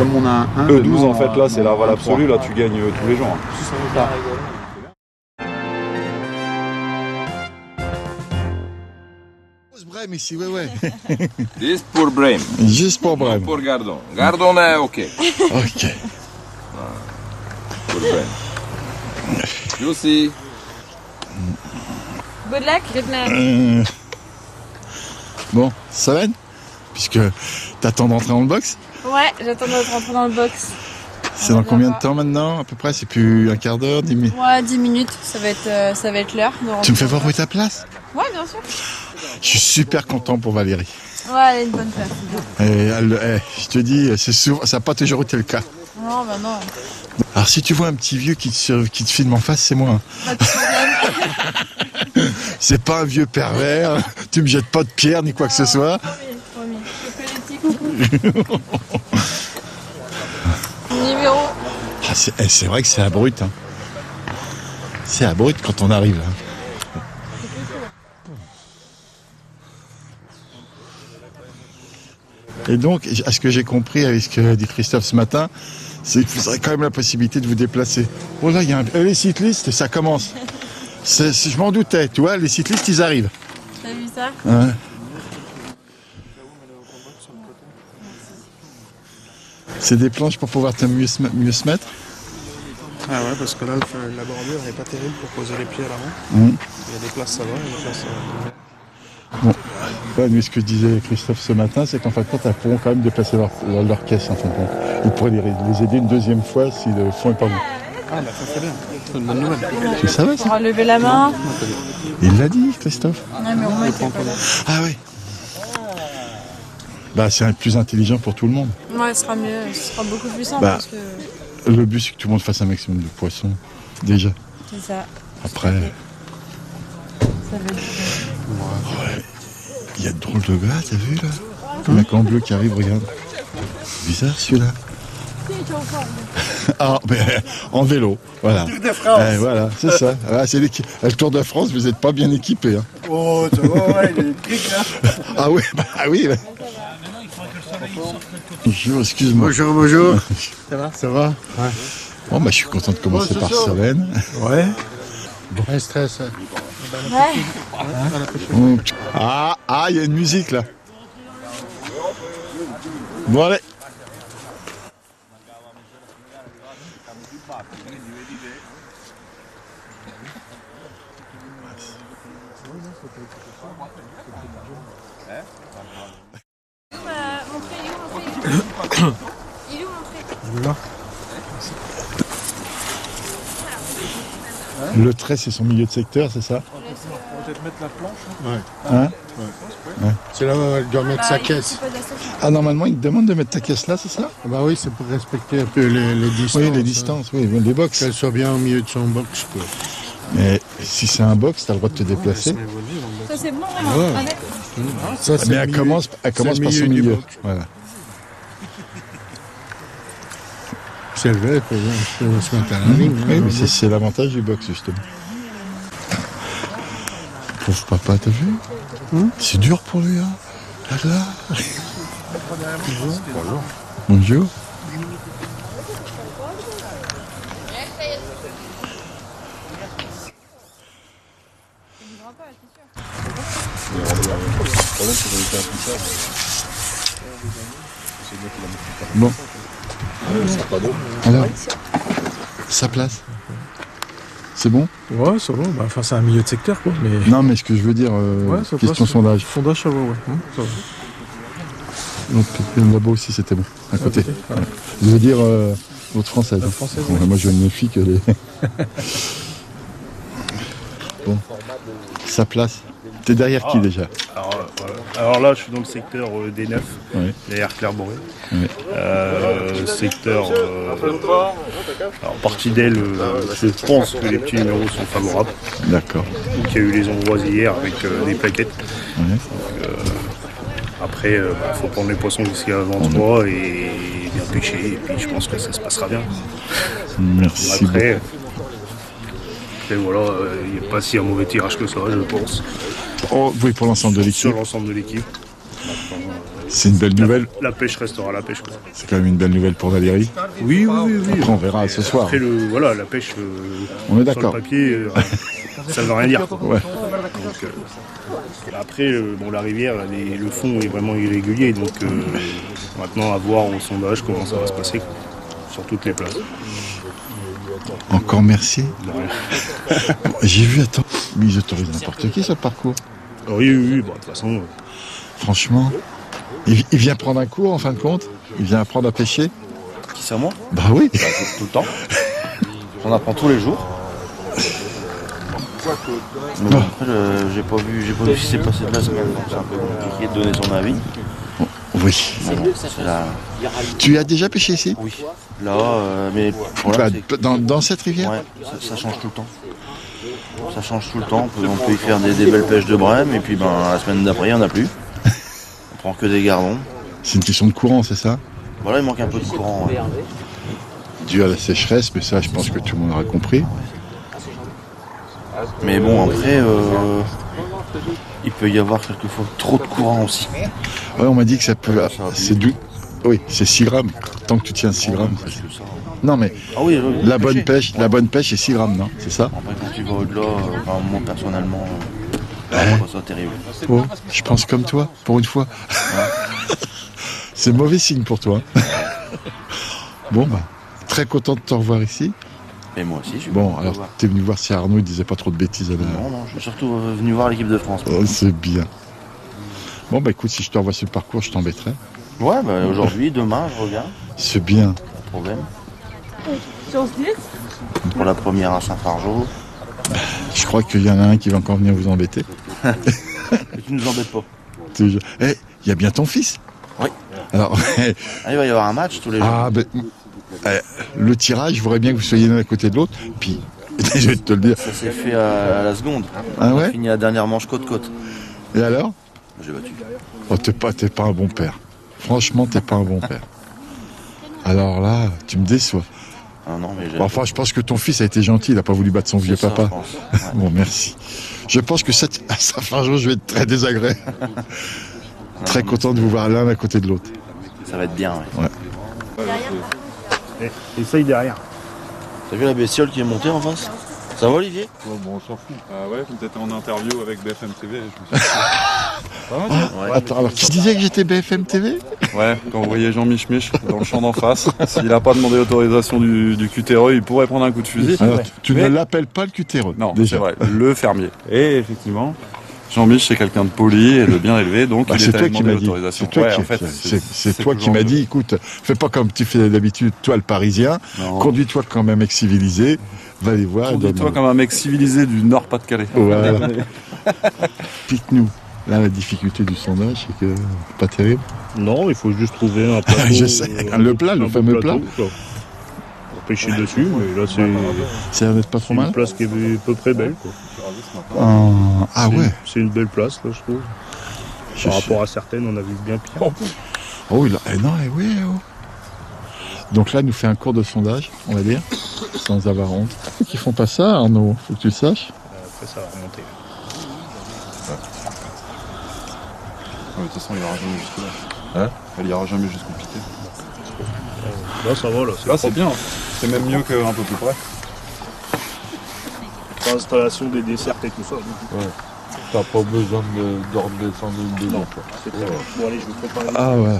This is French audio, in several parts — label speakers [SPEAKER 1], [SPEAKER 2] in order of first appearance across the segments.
[SPEAKER 1] comme on a un
[SPEAKER 2] E12 en fait là c'est la valeur absolue, là tu gagnes tous les jours.
[SPEAKER 3] Brême ici, ouais.
[SPEAKER 4] Juste pour Brême.
[SPEAKER 3] Juste pour Brême.
[SPEAKER 4] Pour Gardon. Gardon est ok.
[SPEAKER 3] Ok.
[SPEAKER 4] Pour Brême. Lucy.
[SPEAKER 5] Good luck.
[SPEAKER 3] Bon, ça va, puisque t'attends d'entrer dans le box.
[SPEAKER 5] Ouais, j'attends de rentrer dans le box.
[SPEAKER 3] C'est dans combien de temps maintenant à peu près? C'est plus un quart d'heure, 10 minutes?
[SPEAKER 5] Ouais, 10 minutes, ça va être l'heure.
[SPEAKER 3] Tu me fais voir où est ta place?
[SPEAKER 5] Ouais, bien sûr.
[SPEAKER 3] Je suis super content pour Valérie.
[SPEAKER 5] Ouais, elle a une bonne place.
[SPEAKER 3] Je te dis, c'est souvent, ça n'a pas toujours été le cas.
[SPEAKER 5] Non, bah non.
[SPEAKER 3] Alors si tu vois un petit vieux qui te filme en face, c'est moi.
[SPEAKER 5] Pas de problème.
[SPEAKER 3] C'est pas un vieux pervers, tu me jettes pas de pierre ni quoi que ce soit.
[SPEAKER 5] Promis. Je fais les petits coucous. Numéro.
[SPEAKER 3] Ah, c'est vrai que c'est abrupt. Hein. C'est abrupt quand on arrive là. Et donc, à ce que j'ai compris avec ce que dit Christophe ce matin, c'est que vous aurez quand même la possibilité de vous déplacer. Oh là, il y a les cyclistes, ça commence. Je m'en doutais, tu vois, les cyclistes, ils arrivent.
[SPEAKER 5] T'as vu ça?
[SPEAKER 3] Ouais. C'est des planches pour pouvoir mieux se mettre.
[SPEAKER 1] Ah ouais, parce que là, la bordure n'est pas terrible pour poser les pieds à l'avant. Il y a des places, ça va, il y a des places,
[SPEAKER 3] Bon, ouais, mais ce que disait Christophe ce matin, c'est qu'en fin de compte, elles pourront quand même déplacer leur caisse. En fin de compte. Ils pourraient les aider une deuxième fois si le fond n'est pas bon.
[SPEAKER 1] Ah bah ça c'est bien, c'est une bonne nouvelle.
[SPEAKER 3] Tu savais
[SPEAKER 5] On
[SPEAKER 3] ça?
[SPEAKER 5] pourra lever la main.
[SPEAKER 3] Il l'a dit, Christophe.
[SPEAKER 5] Ouais, mais au moins, il était pas là.
[SPEAKER 3] Ah oui. Bah, c'est plus intelligent pour tout le monde.
[SPEAKER 5] Ouais, ce sera mieux, ce sera beaucoup plus simple
[SPEAKER 3] Bah,
[SPEAKER 5] parce que
[SPEAKER 3] le but, c'est que tout le monde fasse un maximum de poissons, déjà.
[SPEAKER 5] c'est ça.
[SPEAKER 3] Après,
[SPEAKER 5] Ça va être
[SPEAKER 3] ouais. Il y a de drôles de gars, t'as vu là? Comme un camp bleu qui arrive, regarde. Bizarre celui-là. Ah, mais en vélo, voilà.
[SPEAKER 1] Tour de France.
[SPEAKER 3] Voilà, c'est ça. Ah, c'est le Tour de France, vous n'êtes pas bien équipés. Hein.
[SPEAKER 1] Oh, ça va, ouais, il y a des trucs là.
[SPEAKER 3] Ah oui, oui. Ouais. Bonjour, excuse-moi.
[SPEAKER 1] Bonjour. Ça va?
[SPEAKER 3] Ça va? Ouais. Bon, bah, je suis content de commencer par Savenne.
[SPEAKER 1] Ouais.
[SPEAKER 3] Un stress.
[SPEAKER 5] Ouais.
[SPEAKER 3] Ah, il y a une musique là. Bon, allez.
[SPEAKER 5] Il est où mon trait?
[SPEAKER 3] Le trait, c'est son milieu de secteur, c'est ça?
[SPEAKER 1] On va peut-être mettre la planche.
[SPEAKER 3] Hein?
[SPEAKER 6] Ouais. C'est là où elle doit mettre sa caisse.
[SPEAKER 3] Ah, normalement, il te demande de mettre ta caisse là, c'est ça?
[SPEAKER 6] Bah oui, c'est pour respecter un peu les distances.
[SPEAKER 3] Oui, les distances, oui, les box.
[SPEAKER 6] Qu'elle soit bien au milieu de son box, quoi.
[SPEAKER 3] Mais si c'est un box, t'as le droit de te déplacer.
[SPEAKER 5] Ça c'est bon vraiment.
[SPEAKER 6] Ouais.
[SPEAKER 5] Ah, d'accord.
[SPEAKER 6] Ça, c'est
[SPEAKER 3] Mais
[SPEAKER 6] le
[SPEAKER 3] elle
[SPEAKER 6] milieu-
[SPEAKER 3] commence
[SPEAKER 6] c'est
[SPEAKER 3] par
[SPEAKER 6] le
[SPEAKER 3] son
[SPEAKER 6] du
[SPEAKER 3] milieu.
[SPEAKER 6] box.
[SPEAKER 3] Voilà.
[SPEAKER 6] C'est vrai, on se met à la ligne.
[SPEAKER 3] Oui,
[SPEAKER 6] hein,
[SPEAKER 3] mais c'est l'avantage du box, justement. Pauvre papa, t'as vu? C'est dur pour lui, hein? Là. Bonjour. Bon. Alors, sa place. C'est bon?
[SPEAKER 1] Ouais, ça va. Bah, enfin, c'est un milieu de secteur, quoi. Mais...
[SPEAKER 3] Non, mais ce que je veux dire,
[SPEAKER 1] Ouais, ça
[SPEAKER 3] question
[SPEAKER 1] passe.
[SPEAKER 3] sondage.
[SPEAKER 1] Sondage, ça va, ouais. Ça va.
[SPEAKER 3] Donc, là-bas aussi, c'était bon, à côté.
[SPEAKER 1] Voilà.
[SPEAKER 3] Je veux dire, l'autre française.
[SPEAKER 1] Française,
[SPEAKER 3] Ouais, moi, je veux une fille que les... Bon. Sa place. T'es derrière qui, déjà?
[SPEAKER 7] Alors là, je suis dans le secteur D9,
[SPEAKER 3] Oui.
[SPEAKER 7] derrière Claire-Boré.
[SPEAKER 3] Oui.
[SPEAKER 7] Secteur. Alors, partie d'elle, je pense que les petits numéros sont favorables.
[SPEAKER 3] D'accord.
[SPEAKER 7] Donc, il y a eu les endroits hier avec des plaquettes.
[SPEAKER 3] Ouais.
[SPEAKER 7] Après, faut prendre les poissons jusqu'à 23 et bien pêcher. Et puis, je pense que ça se passera bien.
[SPEAKER 3] Merci
[SPEAKER 7] Après voilà, il n'y a pas si un mauvais tirage que ça, je pense.
[SPEAKER 3] Oh, oui, pour l'ensemble de l'équipe.
[SPEAKER 7] Sur l'ensemble de l'équipe.
[SPEAKER 3] C'est une belle nouvelle.
[SPEAKER 7] La pêche restera la pêche, quoi.
[SPEAKER 3] C'est quand même une belle nouvelle pour Valérie.
[SPEAKER 7] Oui.
[SPEAKER 3] Après, on verra ce soir.
[SPEAKER 7] Après, voilà, la pêche,
[SPEAKER 3] On est
[SPEAKER 7] sur
[SPEAKER 3] d'accord.
[SPEAKER 7] le papier, ça ne veut rien dire, quoi.
[SPEAKER 3] Ouais.
[SPEAKER 7] Donc, après, bon, la rivière, le fond est vraiment irrégulier, donc maintenant à voir au sondage comment ça va se passer, quoi, sur toutes les places.
[SPEAKER 3] Encore merci.
[SPEAKER 7] De rien.
[SPEAKER 3] J'ai vu, attends, lui, ils autorisent n'importe qui sur le parcours.
[SPEAKER 7] Oui, bon, de toute façon,
[SPEAKER 3] Franchement, il vient prendre un cours en fin de compte. Il vient apprendre à pêcher.
[SPEAKER 8] Qui ça, moi?
[SPEAKER 3] Bah oui.
[SPEAKER 8] Tout le temps. J'en apprends tous les jours. Mais bon, après, j'ai pas vu ce qui s'est passé de la semaine, donc c'est un peu compliqué de donner son avis.
[SPEAKER 3] Oui.
[SPEAKER 8] Bon, c'est la...
[SPEAKER 3] Tu as déjà pêché ici?
[SPEAKER 8] Oui. Là, mais voilà,
[SPEAKER 3] dans cette rivière?
[SPEAKER 8] ouais, ça change tout le temps. Ça change tout le temps. On peut y faire des belles pêches de brème, et puis la semaine d'après, il n'y en a plus. On prend que des gardons.
[SPEAKER 3] C'est une question de courant, c'est ça?
[SPEAKER 8] Voilà, il manque un peu de courant. Ouais.
[SPEAKER 3] Dû à la sécheresse, mais ça, je pense que tout le monde aura compris.
[SPEAKER 8] Mais bon, après, il peut y avoir quelquefois trop de courant aussi.
[SPEAKER 3] Ouais, on m'a dit que ça peut... C'est doux. Oui, c'est 6 grammes. Tant que tu tiens 6 grammes. Non, mais
[SPEAKER 8] Ah oui,
[SPEAKER 3] la bonne pêche est 6 grammes, non? C'est ça?
[SPEAKER 8] Après, quand tu vas au-delà, moi personnellement, je trouve ça terrible.
[SPEAKER 3] Oh, je pense comme toi, pour une fois. C'est mauvais signe pour toi. Bon, très content de te revoir ici.
[SPEAKER 8] Et moi aussi, je suis
[SPEAKER 3] Bon,
[SPEAKER 8] content de
[SPEAKER 3] alors,
[SPEAKER 8] voir.
[SPEAKER 3] t'es venu voir si Arnaud ne disait pas trop de bêtises à la...
[SPEAKER 8] Non, je suis surtout venu voir l'équipe de France.
[SPEAKER 3] Oh, c'est bien. Bon, écoute, si je te revois sur le parcours, je t'embêterai.
[SPEAKER 8] Ouais, aujourd'hui, demain, je regarde.
[SPEAKER 3] C'est bien.
[SPEAKER 8] Pas de problème.
[SPEAKER 5] Sur 10.
[SPEAKER 8] Pour la première à Saint-Fargeau.
[SPEAKER 3] Je crois qu'il y en a un qui va encore venir vous embêter.
[SPEAKER 8] Et tu nous embêtes pas.
[SPEAKER 3] Il y a bien ton fils.
[SPEAKER 8] Oui.
[SPEAKER 3] Alors,
[SPEAKER 8] Ah, il va y avoir un match tous les jours.
[SPEAKER 3] le tirage, je voudrais bien que vous soyez l'un à côté de l'autre. Puis, je vais te le dire.
[SPEAKER 8] Ça s'est fait à la seconde.
[SPEAKER 3] Ah
[SPEAKER 8] On a
[SPEAKER 3] ouais?
[SPEAKER 8] fini la dernière manche côte-côte.
[SPEAKER 3] Et alors?
[SPEAKER 8] J'ai battu.
[SPEAKER 3] Oh, t'es pas un bon père. Franchement, t'es pas un bon père. Alors là, tu me déçois.
[SPEAKER 8] Ah non, mais j'ai...
[SPEAKER 3] Bon, enfin, je pense que ton fils a été gentil, il n'a pas voulu battre son vieux
[SPEAKER 8] ça,
[SPEAKER 3] papa.
[SPEAKER 8] je pense. Ouais.
[SPEAKER 3] Bon, merci. Je pense que à Saint-Fargeau, je vais être très désagréable. Très content de vous voir l'un à côté de l'autre.
[SPEAKER 8] Ça va être bien, ouais.
[SPEAKER 7] essaye derrière.
[SPEAKER 8] T'as vu la bestiole qui est montée en face? Ça va, Olivier?
[SPEAKER 2] Bon, on s'en fout. Ah ouais, quand t'étais en interview avec BFM TV, je me suis
[SPEAKER 8] Ouais.
[SPEAKER 3] Attends, alors tu disais que j'étais BFM TV?
[SPEAKER 2] Ouais, quand vous voyez Jean Mich dans le champ d'en face, s'il n'a pas demandé l'autorisation du cutéreux, il pourrait prendre un coup de fusil.
[SPEAKER 3] Alors, tu
[SPEAKER 2] Mais-
[SPEAKER 3] ne l'appelles pas le cutéreux?
[SPEAKER 2] Non,
[SPEAKER 3] déjà.
[SPEAKER 2] c'est vrai, le fermier. Et effectivement, Jean Mich c'est quelqu'un de poli et de bien élevé, donc
[SPEAKER 3] Bah,
[SPEAKER 2] il
[SPEAKER 3] c'est
[SPEAKER 2] est
[SPEAKER 3] toi
[SPEAKER 2] allé
[SPEAKER 3] qui
[SPEAKER 2] demander
[SPEAKER 3] m'as dit.
[SPEAKER 2] l'autorisation.
[SPEAKER 3] C'est toi,
[SPEAKER 2] Ouais,
[SPEAKER 3] qui,
[SPEAKER 2] en fait,
[SPEAKER 3] c'est toi qui
[SPEAKER 2] toujours
[SPEAKER 3] m'as
[SPEAKER 2] le-
[SPEAKER 3] dit, écoute, fais pas comme tu fais d'habitude, toi le Parisien,
[SPEAKER 2] Non.
[SPEAKER 3] conduis-toi quand même mec civilisé, va les voir.
[SPEAKER 2] Conduis-toi comme un mec civilisé du Nord-Pas-de-Calais.
[SPEAKER 3] Voilà. Pique-nous. Là, la difficulté du sondage, c'est que pas terrible.
[SPEAKER 7] Non, il faut juste trouver un plateau.
[SPEAKER 3] Je sais, le plat, le
[SPEAKER 7] un
[SPEAKER 3] fameux
[SPEAKER 7] beau plateau,
[SPEAKER 3] plat.
[SPEAKER 7] quoi. Pour pêcher dessus, mais là
[SPEAKER 3] Ça va être pas trop
[SPEAKER 7] c'est une
[SPEAKER 3] mal.
[SPEAKER 7] place qui est à peu près belle, quoi.
[SPEAKER 3] Ah ouais.
[SPEAKER 7] C'est une belle place, là, je trouve. Par rapport à certaines, on a vu bien pire.
[SPEAKER 3] Oh, non, oui. Oh. Donc là, il nous fait un cours de sondage, on va dire, sans avoir honte. Ils font pas ça, Arnaud, faut que tu le saches.
[SPEAKER 7] Après, ça va remonter.
[SPEAKER 2] De toute façon, il ira jamais jusque-là. Elle ira jamais jusqu'au piqué.
[SPEAKER 7] Là, ça va, là.
[SPEAKER 2] Là, c'est bien. C'est même mieux qu'un peu plus près.
[SPEAKER 7] L'installation des desserts et tout ça.
[SPEAKER 6] T'as pas besoin de redescendre dedans.
[SPEAKER 7] C'est très bien. Bon, allez, je vous prépare.
[SPEAKER 3] Ah ouais.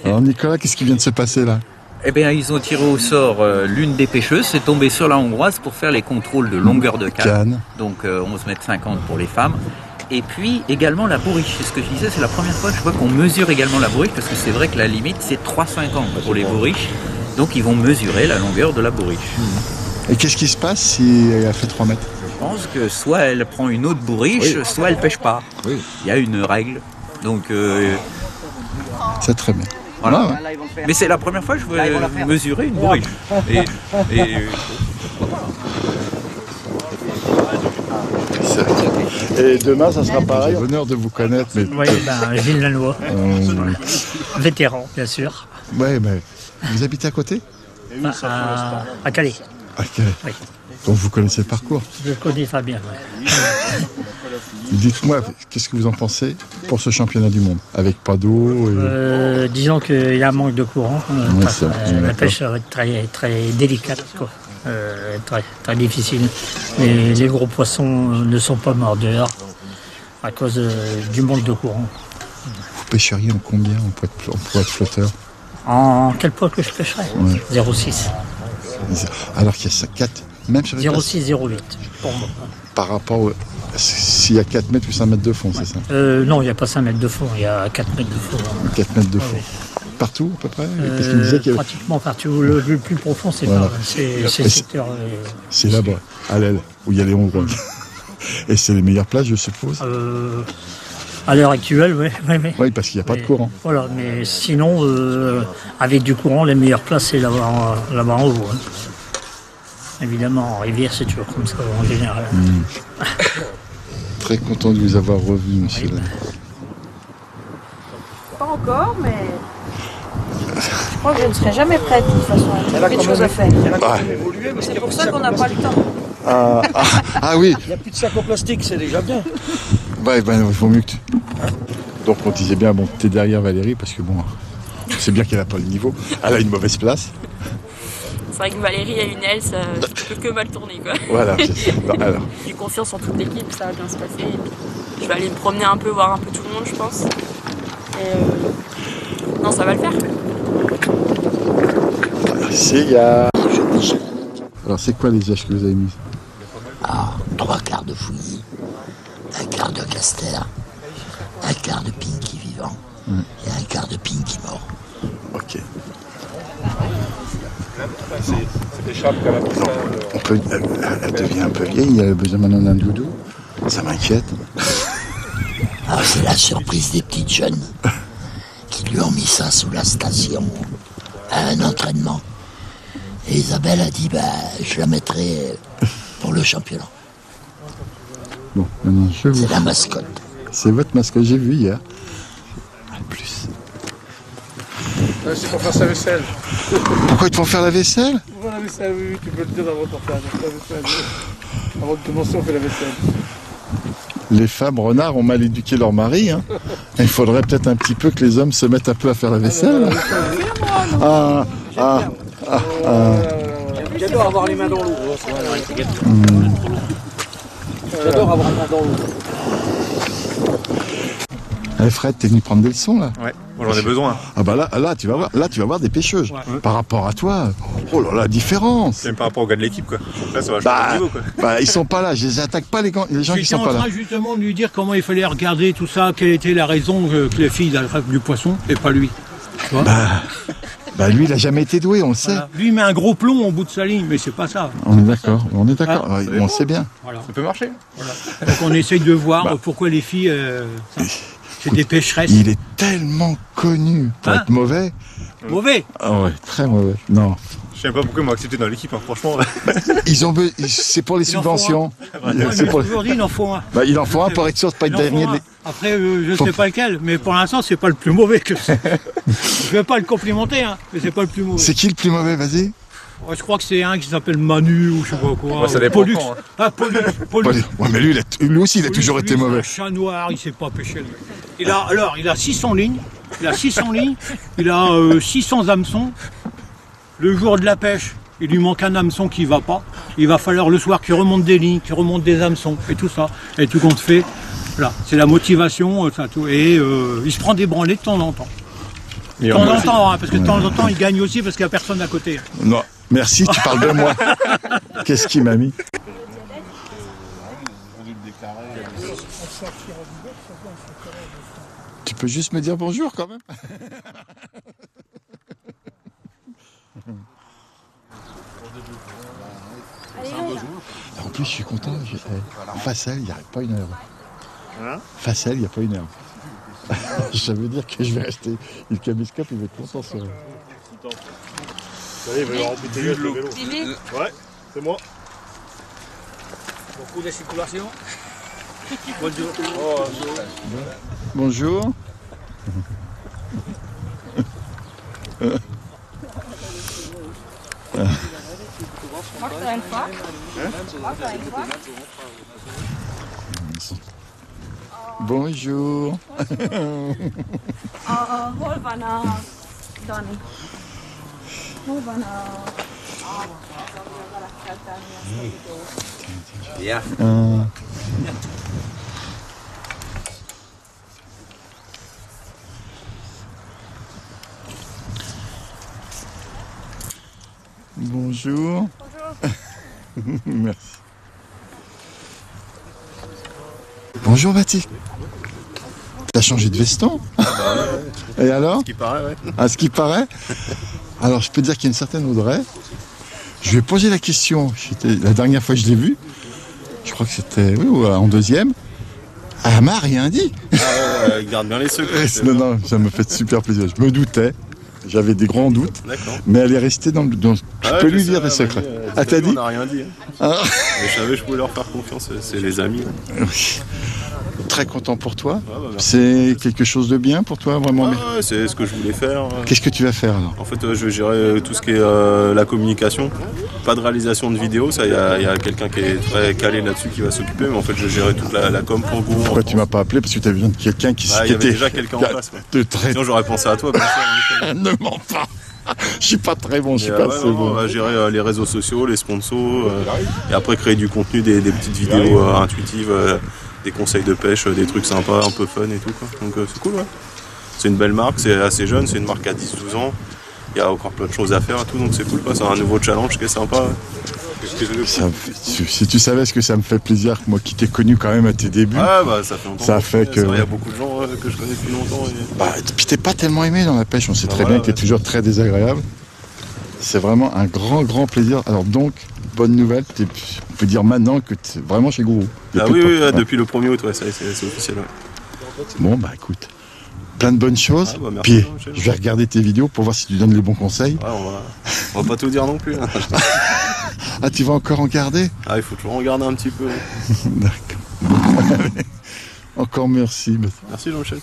[SPEAKER 3] Alors Nicolas, qu'est-ce qui vient de se passer là?
[SPEAKER 9] Eh bien, ils ont tiré au sort l'une des pêcheuses, c'est tombé sur la hongroise pour faire les contrôles de longueur de canne.
[SPEAKER 3] Canne.
[SPEAKER 9] Donc 11,50 m pour les femmes. Et puis également la bourriche. C'est ce que je disais, c'est la première fois que je vois qu'on mesure également la bourriche, parce que c'est vrai que la limite c'est 3,50 pour les bourriches. Donc ils vont mesurer la longueur de la bourriche.
[SPEAKER 3] Et qu'est-ce qui se passe si elle a fait 3 mètres?
[SPEAKER 9] Je pense que soit elle prend une autre bourriche, soit elle pêche pas.
[SPEAKER 3] Oui.
[SPEAKER 9] Il y a une règle. Donc
[SPEAKER 3] C'est très bien.
[SPEAKER 9] voilà.
[SPEAKER 3] Ah ouais.
[SPEAKER 9] Mais c'est la première fois que je veux mesurer une bourriche. Et
[SPEAKER 3] Et demain, ça sera pareil. J'ai l'honneur de vous connaître, mais.
[SPEAKER 10] Oui, Gilles Lannoy, vétéran, bien sûr.
[SPEAKER 3] Ouais, mais vous habitez à côté?
[SPEAKER 10] À Calais.
[SPEAKER 3] À Calais.
[SPEAKER 10] Oui.
[SPEAKER 3] Donc vous connaissez le parcours.
[SPEAKER 10] Je connais Fabien. Ouais.
[SPEAKER 3] Dites-moi, qu'est-ce que vous en pensez pour ce championnat du monde, avec pas d'eau et...
[SPEAKER 10] Disons qu'il y a un manque de courant.
[SPEAKER 3] Ouais, ça,
[SPEAKER 10] la pêche va être très, très délicate, quoi. Très, très difficile. Et les gros poissons ne sont pas morts dehors à cause du manque de courant.
[SPEAKER 3] Vous pêcheriez en combien pour être flotteur?
[SPEAKER 10] En quel poids que je pêcherais?
[SPEAKER 3] Ouais.
[SPEAKER 10] 0,6.
[SPEAKER 3] Alors qu'il y a ça, 4, même sur les
[SPEAKER 10] 0,6, 0,8 pour moi.
[SPEAKER 3] par rapport au... S'il y a 4 mètres ou 5 mètres de fond, c'est ça?
[SPEAKER 10] Non, il n'y a pas 5 mètres de fond, il y a 4 mètres de fond.
[SPEAKER 3] 4 mètres de fond. Partout, à peu près? Parce qu'il me disait qu'il y avait...
[SPEAKER 10] Pratiquement partout. Le plus profond, c'est
[SPEAKER 3] Voilà.
[SPEAKER 10] le secteur.
[SPEAKER 3] C'est là-bas, à l'aile, où il y a les Hongrois. Et c'est les meilleures plages, je suppose?
[SPEAKER 10] À l'heure actuelle, oui.
[SPEAKER 3] Oui, parce qu'il n'y a pas de courant.
[SPEAKER 10] Voilà, mais sinon, avec du courant, les meilleures places, c'est là-bas en haut. Hein. Évidemment, en rivière, c'est toujours comme ça, en général.
[SPEAKER 3] Très content de vous avoir revu, monsieur.
[SPEAKER 5] Pas encore, mais je crois que je ne serai jamais prête de toute façon. Il y a beaucoup de choses à faire. C'est pour ça qu'on n'a pas le temps.
[SPEAKER 3] Ah oui.
[SPEAKER 11] Il n'y a plus de sac en plastique, c'est déjà bien.
[SPEAKER 3] Bah, il vaut mieux que tu... Donc on disait bien, bon, t'es derrière Valérie, parce que bon, c'est bien qu'elle n'a pas le niveau. Elle a une mauvaise place.
[SPEAKER 12] C'est vrai que Valérie a une aile, ça peut que mal tourner, quoi.
[SPEAKER 3] Voilà, c'est ça. Alors.
[SPEAKER 12] J'ai confiance en toute l'équipe, ça va bien se passer. Et puis, je vais aller me promener un peu, voir un peu tout le monde, je pense. Et non, ça va le faire.
[SPEAKER 3] C'est Alors c'est quoi les âges que vous avez mis?
[SPEAKER 13] 3 quarts de fouillis, 1 quart de caster, 1 quart de pinky vivant et 1 quart de pinky mort.
[SPEAKER 3] Ok.
[SPEAKER 2] C'est des chapes quand même.
[SPEAKER 3] Elle devient un peu vieille, elle a besoin maintenant d'un doudou. Ça m'inquiète.
[SPEAKER 13] C'est la surprise des petites jeunes qui lui ont mis ça sous la station à un entraînement. Et Isabelle a dit, je la mettrai pour le championnat.
[SPEAKER 3] Bon, maintenant je vous...
[SPEAKER 13] C'est la mascotte.
[SPEAKER 3] C'est votre mascotte, j'ai vu hier. En plus.
[SPEAKER 1] C'est pour faire sa vaisselle.
[SPEAKER 3] Pourquoi ils te font faire la vaisselle?
[SPEAKER 1] La vaisselle, oui, tu peux le dire avant de faire la vaisselle. Avant de commencer, on fait la vaisselle.
[SPEAKER 3] Les femmes renards ont mal éduqué leur mari. Hein. Il faudrait peut-être un petit peu que les hommes se mettent un peu à faire la vaisselle.
[SPEAKER 11] J'adore avoir les mains dans l'eau. J'adore avoir les mains dans l'eau.
[SPEAKER 3] Hey Fred, t'es venu prendre des leçons là?
[SPEAKER 2] Ouais, moi j'en ai besoin.
[SPEAKER 3] Ah bah là tu vas voir des pêcheuses. Ouais. Par rapport à toi, oh là la différence.
[SPEAKER 2] Même par rapport au gars de l'équipe quoi. Là ça va changer de niveau quoi.
[SPEAKER 3] Ils sont pas là, je les attaque pas les gens qui sont pas là.
[SPEAKER 11] J'étais en train justement de lui dire comment il fallait regarder tout ça, quelle était la raison que les filles attrapent du poisson et pas lui. Tu vois
[SPEAKER 3] lui il a jamais été doué, on le sait.
[SPEAKER 11] Voilà. Lui il met un gros plomb au bout de sa ligne, mais c'est pas ça.
[SPEAKER 3] On est d'accord, on sait bien.
[SPEAKER 11] Voilà.
[SPEAKER 2] Ça peut marcher.
[SPEAKER 11] Voilà. Donc on essaye de voir pourquoi les filles... c'est des pécheresses.
[SPEAKER 3] Il est tellement connu pour être mauvais.
[SPEAKER 11] Mauvais?
[SPEAKER 3] Ah ouais, très mauvais. Non.
[SPEAKER 2] Je sais pas pourquoi ils m'ont accepté dans l'équipe, franchement.
[SPEAKER 3] C'est pour les subventions.
[SPEAKER 11] Aujourd'hui, il en faut un.
[SPEAKER 3] Il en faut un pour être sûr de pas être dernier.
[SPEAKER 11] Après, je sais pas lequel, mais pour l'instant, c'est pas le plus mauvais que ça. Je vais pas le complimenter, hein, mais c'est pas le plus mauvais.
[SPEAKER 3] C'est qui le plus mauvais, vas-y?
[SPEAKER 11] Je crois que c'est un qui s'appelle Manu ou je sais pas quoi.
[SPEAKER 2] Ça dépend.
[SPEAKER 11] Pollux. Pollux.
[SPEAKER 3] Ouais, mais lui aussi, il a toujours été mauvais.
[SPEAKER 11] Un chat noir, il sait pas pêcher. Il a 600 lignes. Il a 600 hameçons. Le jour de la pêche, il lui manque un hameçon qui va pas. Il va falloir le soir qu'il remonte des lignes, qu'il remonte des hameçons et tout ça. Et tout compte fait, voilà, c'est la motivation, ça tout. Et il se prend des branlées de temps en temps. De temps en temps, hein, parce que de temps en temps, il gagne aussi parce qu'il n'y a personne à côté.
[SPEAKER 3] Non, merci, tu parles de moi. Qu'est-ce qu'il m'a mis? Tu peux juste me dire bonjour quand même? En plus, je suis content. Facel, il n'y a pas une heure. Facel, il n'y a pas une heure. Ça veut dire que je vais rester. Le caméscope, il va être content sur.
[SPEAKER 7] Allez, il va y avoir embouteillé le vélo. Ouais, c'est moi.
[SPEAKER 11] Beaucoup de circulation.
[SPEAKER 3] Bonjour. Bonjour.
[SPEAKER 5] Hol van a Dani? Hol van a...
[SPEAKER 4] Ja.
[SPEAKER 3] Bonjour. Merci. Bonjour Baptiste. T'as changé de veston? Et alors?
[SPEAKER 7] Ce qui paraît, ouais.
[SPEAKER 3] À ce qui paraît. Alors je peux te dire qu'il y a une certaine Audrey. Je lui ai posé la question. La dernière fois que je l'ai vue, je crois que c'était en deuxième. Elle m'a rien dit.
[SPEAKER 7] Ah ouais, garde bien les secrets.
[SPEAKER 3] Non, ça me fait super plaisir. Je me doutais. J'avais des grands doutes.
[SPEAKER 7] D'accord.
[SPEAKER 3] Mais elle est restée dans le... Tu peux lui dire des secrets. Ah, t'as dit?
[SPEAKER 7] On n'a rien dit.
[SPEAKER 3] Ah.
[SPEAKER 7] Mais je savais que je pouvais leur faire confiance, c'est les amis.
[SPEAKER 3] Oui. Très content pour toi.
[SPEAKER 7] Ouais, bah,
[SPEAKER 3] c'est quelque chose de bien pour toi, vraiment.
[SPEAKER 7] Ouais, c'est ce que je voulais faire.
[SPEAKER 3] Qu'est-ce que tu vas faire alors?
[SPEAKER 7] En fait, je vais gérer tout ce qui est la communication. Pas de réalisation de vidéos, ça, il y a quelqu'un qui est très calé là-dessus qui va s's'occuper. Mais en fait, je vais gérer toute la com pour Gourou.
[SPEAKER 3] Pourquoi tu m'as pas appelé? Parce que tu as besoin de quelqu'un qui
[SPEAKER 7] il y avait déjà quelqu'un en place. Ouais. Sinon, j'aurais pensé à toi. Bien sûr,
[SPEAKER 3] ne mens pas. Je suis pas très bon, je suis pas assez bon.
[SPEAKER 7] On va gérer les réseaux sociaux, les sponsors, et après créer du contenu, des petites vidéos intuitives, des conseils de pêche, des trucs sympas, un peu fun et tout, quoi. Donc c'est cool, ouais. C'est une belle marque, c'est assez jeune, c'est une marque à 10-12 ans. Il y a encore plein de choses à faire et tout, donc c'est cool, quoi. C'est un nouveau challenge qui est sympa.
[SPEAKER 3] Si tu savais ce que ça me fait plaisir, moi qui t'ai connu quand même à tes débuts.
[SPEAKER 7] Ah bah ça fait longtemps.
[SPEAKER 3] Ça fait que...
[SPEAKER 7] Il y a beaucoup de gens que je connais depuis longtemps.
[SPEAKER 3] Puis t'es pas tellement aimé dans la pêche, on sait très bien que t'es toujours très désagréable. C'est vraiment un grand plaisir. Alors donc, bonne nouvelle, on peut dire maintenant que t'es vraiment chez Gourou.
[SPEAKER 7] Ah oui, depuis le 1er août, ouais, c'est officiel. Ouais.
[SPEAKER 3] Bon bah écoute, plein de bonnes choses.
[SPEAKER 7] Merci,
[SPEAKER 3] puis je vais regarder tes vidéos pour voir si tu donnes les bons conseils.
[SPEAKER 7] Ouais, on va pas tout dire non plus. Hein.
[SPEAKER 3] Ah, tu vas encore en garder?
[SPEAKER 7] Ah, il faut toujours en garder un petit peu.
[SPEAKER 3] D'accord. Encore merci.
[SPEAKER 7] Merci Jean-Michel.